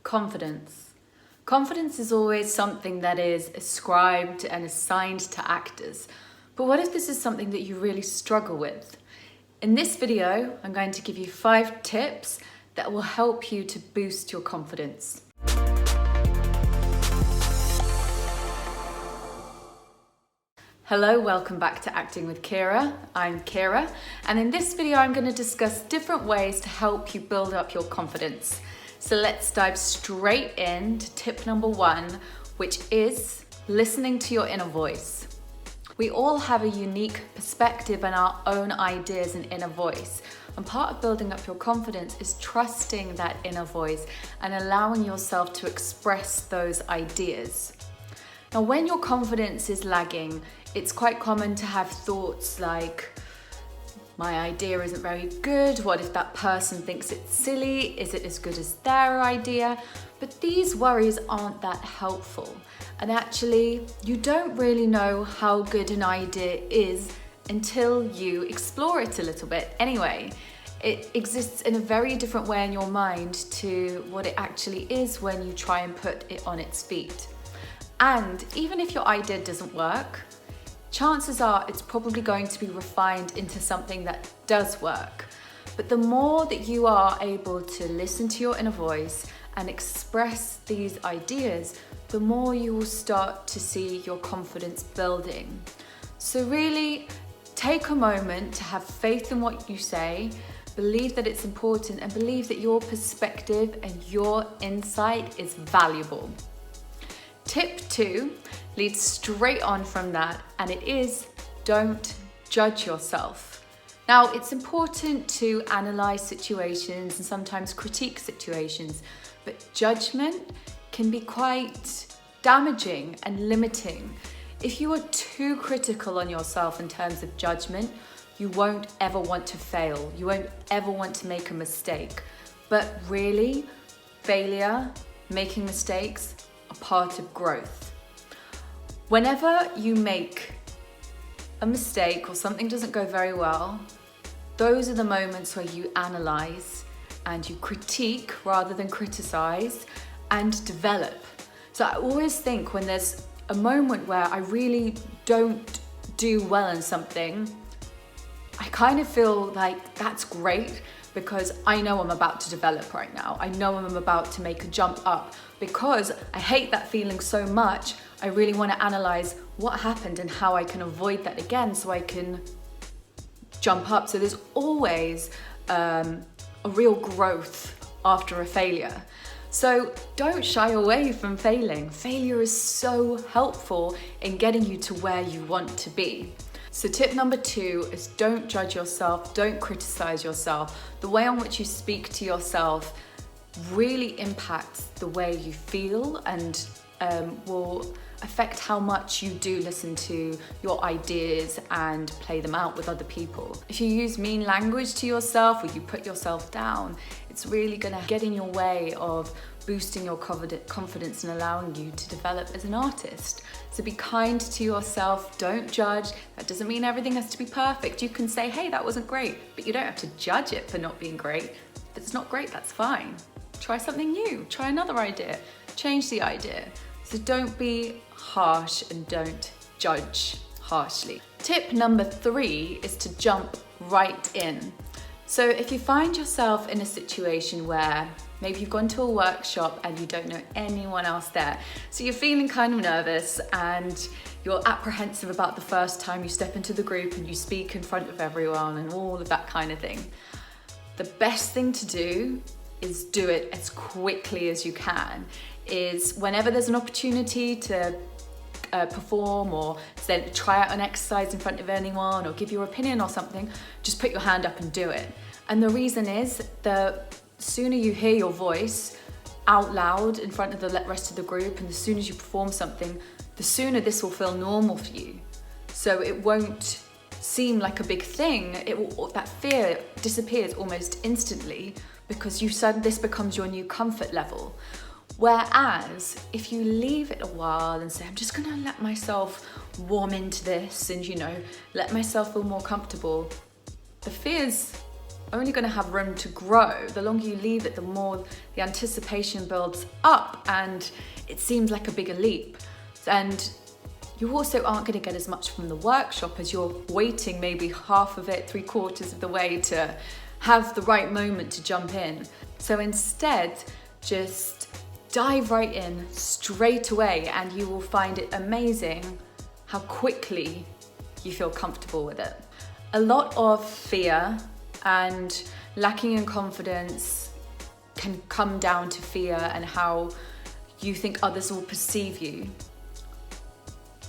Confidence. Confidence is always something that is ascribed and assigned to actors. But what if this is something that you really struggle with? In this video, I'm going to give you 5 tips that will help you to boost your confidence. Hello, welcome back to Acting with Kira. I'm Kira, and in this video I'm going to discuss different ways to help you build up your confidence. So let's dive straight into tip number 1, which is listening to your inner voice. We all have a unique perspective and our own ideas and inner voice. And part of building up your confidence is trusting that inner voice and allowing yourself to express those ideas. Now, when your confidence is lagging, it's quite common to have thoughts like, my idea isn't very good. What if that person thinks it's silly? Is it as good as their idea? But these worries aren't that helpful. And actually, you don't really know how good an idea is until you explore it a little bit. Anyway, it exists in a very different way in your mind to what it actually is when you try and put it on its feet. And even if your idea doesn't work, chances are it's probably going to be refined into something that does work. But the more that you are able to listen to your inner voice and express these ideas, the more you will start to see your confidence building. So really take a moment to have faith in what you say, believe that it's important, and believe that your perspective and your insight is valuable. Tip 2 leads straight on from that, and it is don't judge yourself. Now, it's important to analyze situations and sometimes critique situations, but judgment can be quite damaging and limiting. If you are too critical on yourself in terms of judgment, you won't ever want to fail. You won't ever want to make a mistake. But really, failure, making mistakes, are part of growth. Whenever you make a mistake or something doesn't go very well, those are the moments where you analyze and you critique rather than criticize and develop. So I always think when there's a moment where I really don't do well in something, I kind of feel like that's great because I know I'm about to develop right now. I know I'm about to make a jump up. Because I hate that feeling so much, I really want to analyze what happened and how I can avoid that again so I can jump up. So there's always a real growth after a failure. So don't shy away from failing. Failure is so helpful in getting you to where you want to be. So tip number 2 is don't judge yourself, don't criticize yourself. The way in which you speak to yourself really impacts the way you feel and will affect how much you do listen to your ideas and play them out with other people. If you use mean language to yourself or you put yourself down, it's really gonna get in your way of boosting your confidence and allowing you to develop as an artist. So be kind to yourself, don't judge. That doesn't mean everything has to be perfect. You can say, hey, that wasn't great, but you don't have to judge it for not being great. If it's not great, that's fine. Try something new, try another idea, change the idea. So don't be harsh and don't judge harshly. Tip number 3 is to jump right in. So if you find yourself in a situation where maybe you've gone to a workshop and you don't know anyone else there, so you're feeling kind of nervous and you're apprehensive about the first time you step into the group and you speak in front of everyone and all of that kind of thing, the best thing to do is do it as quickly as you can. Is whenever there's an opportunity to perform or then try out an exercise in front of anyone or give your opinion or something, just put your hand up and do it. And the reason is the sooner you hear your voice out loud in front of the rest of the group and as soon as you perform something, the sooner this will feel normal for you. So it won't seem like a big thing. That fear disappears almost instantly because you said this becomes your new comfort level. Whereas if you leave it a while and say, I'm just gonna let myself warm into this and let myself feel more comfortable, the fears only going to have room to grow. The longer you leave it, the more the anticipation builds up and it seems like a bigger leap. And you also aren't going to get as much from the workshop as you're waiting maybe half of it, 3/4 of the way to have the right moment to jump in. So instead, just dive right in straight away and you will find it amazing how quickly you feel comfortable with it. A lot of fear and lacking in confidence can come down to fear and how you think others will perceive you.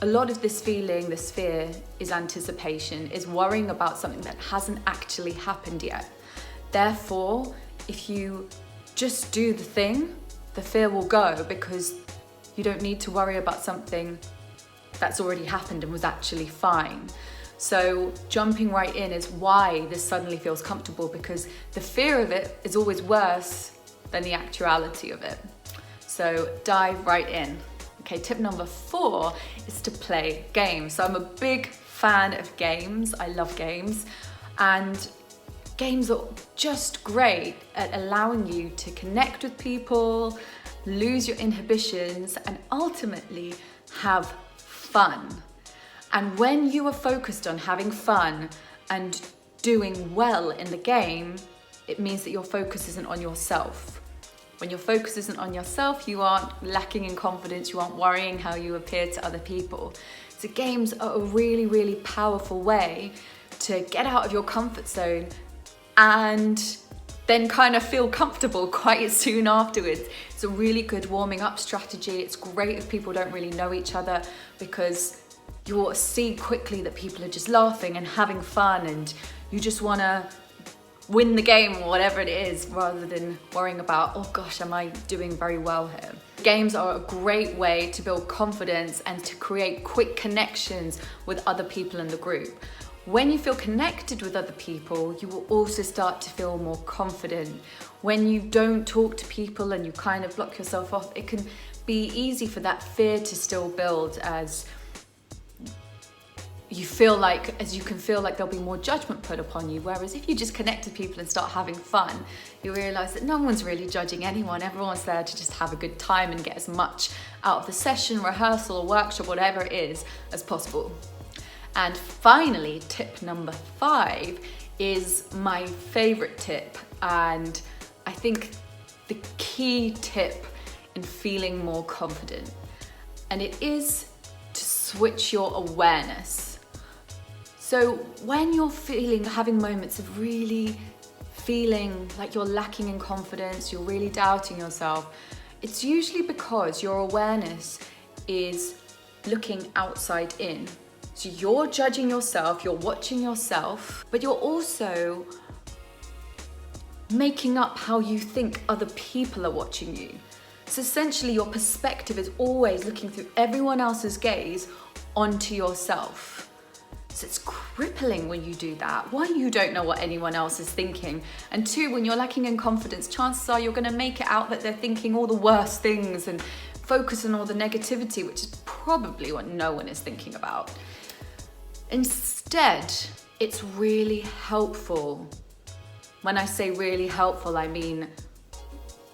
A lot of this feeling, this fear, is anticipation, is worrying about something that hasn't actually happened yet. Therefore, if you just do the thing, the fear will go because you don't need to worry about something that's already happened and was actually fine. So jumping right in is why this suddenly feels comfortable, because the fear of it is always worse than the actuality of it. So dive right in. Okay, tip number 4 is to play games. So I'm a big fan of games. I love games. And games are just great at allowing you to connect with people, lose your inhibitions, and ultimately have fun. And when you are focused on having fun and doing well in the game, it means that your focus isn't on yourself. When your focus isn't on yourself, you aren't lacking in confidence, you aren't worrying how you appear to other people. So games are a really, really powerful way to get out of your comfort zone and then kind of feel comfortable quite soon afterwards. It's a really good warming up strategy. It's great if people don't really know each other because you'll see quickly that people are just laughing and having fun and you just want to win the game or whatever it is, rather than worrying about, oh gosh, am I doing very well here? Games are a great way to build confidence and to create quick connections with other people in the group. When you feel connected with other people, you will also start to feel more confident. When you don't talk to people and you kind of block yourself off, it can be easy for that fear to still build as you can feel like there'll be more judgment put upon you. Whereas if you just connect to people and start having fun, you realize that no one's really judging anyone. Everyone's there to just have a good time and get as much out of the session, rehearsal, or workshop, whatever it is, as possible. And finally, tip number 5 is my favorite tip, and I think the key tip in feeling more confident. And it is to switch your awareness. So when you're having moments of really feeling like you're lacking in confidence, you're really doubting yourself, it's usually because your awareness is looking outside in. So you're judging yourself, you're watching yourself, but you're also making up how you think other people are watching you. So essentially your perspective is always looking through everyone else's gaze onto yourself. So it's crippling when you do that. 1, you don't know what anyone else is thinking. And 2, when you're lacking in confidence, chances are you're gonna make it out that they're thinking all the worst things and focus on all the negativity, which is probably what no one is thinking about. Instead, it's really helpful. When I say really helpful, I mean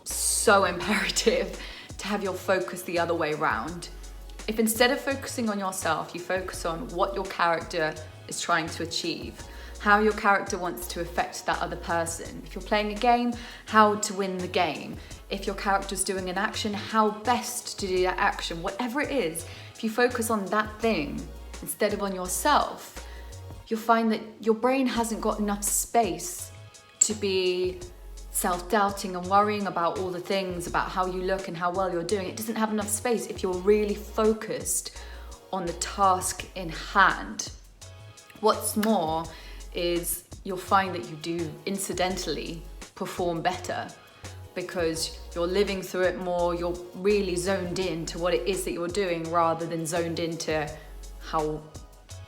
so imperative to have your focus the other way around. If instead of focusing on yourself, you focus on what your character is trying to achieve, how your character wants to affect that other person. If you're playing a game, how to win the game. If your character's doing an action, how best to do that action. Whatever it is, if you focus on that thing instead of on yourself, you'll find that your brain hasn't got enough space to be self-doubting and worrying about all the things about how you look and how well you're doing. It doesn't have enough space if you're really focused on the task in hand. What's more is you'll find that you do incidentally perform better because you're living through it more, you're really zoned in to what it is that you're doing rather than zoned into how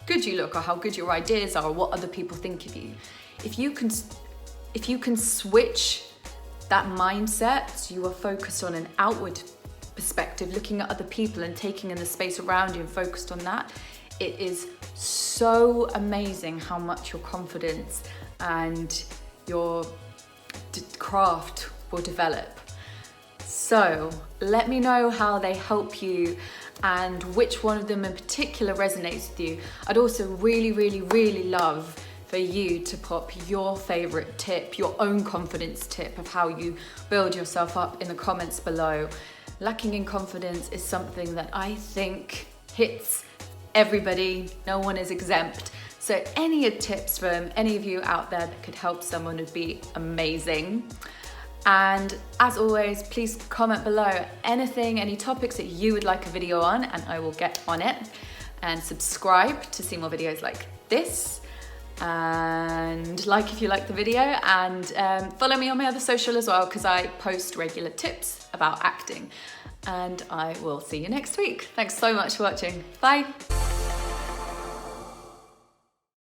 good you look or how good your ideas are or what other people think of you. If you can switch that mindset, so you are focused on an outward perspective, looking at other people and taking in the space around you and focused on that, it is so amazing how much your confidence and your craft will develop. So let me know how they help you and which one of them in particular resonates with you. I'd also really love for you to pop your favorite tip, your own confidence tip of how you build yourself up in the comments below. Lacking in confidence is something that I think hits everybody. No one is exempt. So any tips from any of you out there that could help someone would be amazing. And as always, please comment below any topics that you would like a video on, and I will get on it. And subscribe to see more videos like this. And like if you like the video, and follow me on my other social as well, because I post regular tips about acting. And I will see you next week. Thanks so much for watching. Bye.